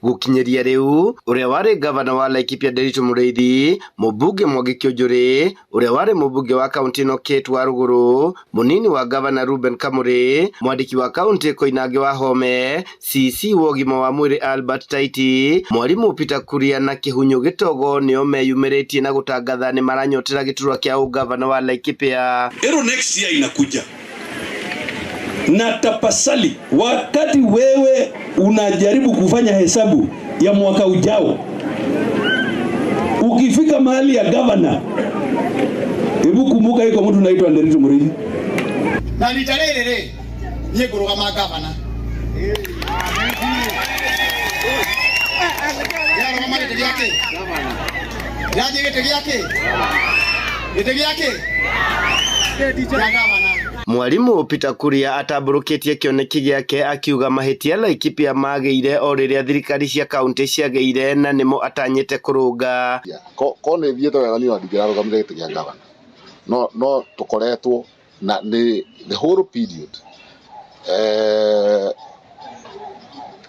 gukinyeria riu uria wari gavana wa Laikipia Nderitu Muriithi, mubunge Mwangi Kionjuri, uria wari mubunge wa kaunti no Kate Waruguru, munini wa gavana Ruben Kamuri, mwandiki wa kaunti Koinange Wahome, CC wa ugima wa mwiri Albert Taiti, mwarimu Peter Kuria na Kihunyu Gitogo nio meyumiritie na gutangatha ni maranyotera giturwa kia ugavana wa Laikipia. Ero next year inakuja. Na tapasali, wakati wewe unajaribu kufanya hesabu ya mwaka ujao, ukifika mahali ya governor, hebu kumbuka yuko mtu anaitwa Nderitu Muriithi. Na nitarerere niye kurugama governor. Ya mama gete yake. Yaje gete yake. Gete yake. Mwarimu Peter Kuria atamburukitie kioneki giake akiuga mahitia Laikipia mageire o riria thirikari cia kaunti ciageire na nimo atanyite kurunga. Kone thiete wega ni wandigira rugamire gite gia gavana. No tukoretwo na the whole period.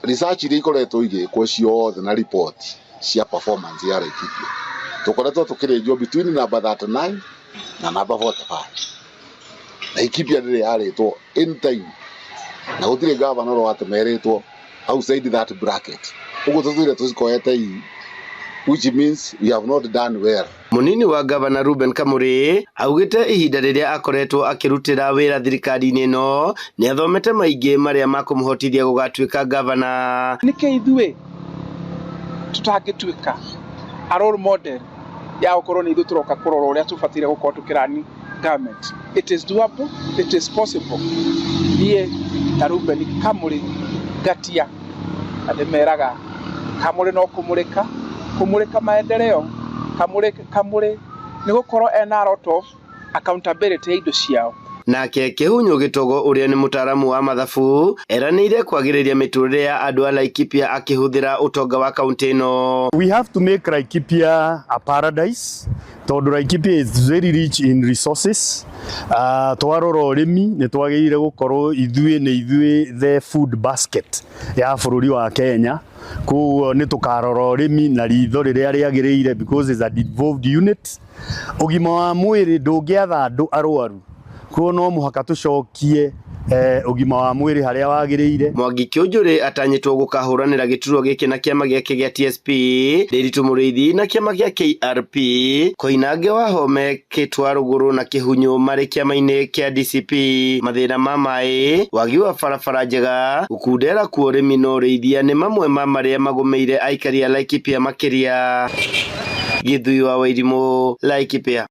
Research iri ikoretwo igikwo ciothe na report cia performance ya Laikipia. Tukoretwo tukirenjwo between number 39 na number 45. Laikipia ndire yaretwo in time na gutire gavana ro atemeretwo outside that bracket. Ugo tuthire tusikoete which means we have not done well. Munini wa gavana Ruben Kamuri augite ihinda riria akoretwo akirutira wira thirikari-ini no ni athomete maingi maria makumuhotithia gugatuika gavana. Nike ithue tutagituika a role model ya ukorwo ni ithu turoka kurora uria tubatire gukorwo tukirani government. It is doable, it is possible. Niye na Ruben Kamuri gatia ademeraga Kamuri no kumurika maendeleo Kamuri ni gukorwo ena a lot of accountability ya indo ciao. Nake Kihunyu Gitogo uria ni mutaramu wa mathabu eranire kwagiriria miturire ya andu a Laikipia akihuthira utonga wa kaunti ino. We have to make Laikipia a paradise. Tondu Laikipia is very rich in resources. Twarora urimi ni twagirire gukorwo ithuĩ the food basket ya bururi wa Kenya. Kuo ni tukarora urimi na ritho riria riagiriire because it's a devolved unit. Ugima wa mwiri ndungiatha andu arwaru. Kuo no muhaka tucokie ugima wa mwiri haria wagiriire. Mwangi Kionjuri atanyitwo gukahuranira giturwa giki na kiama giake gia TSP, Nderitu Muriithi na kiama gia KRP, Koinange Wahome, Kate Waruguru na Kihunyu mari kiama-ini kia DCP. Mathina ma mai, wagi wa barabara njega, gukundera kwa urimi no ureithia ni mamwe ma maria magumeire aikari a Laikipia makiria. Githui wa Wairimu, Laikipia.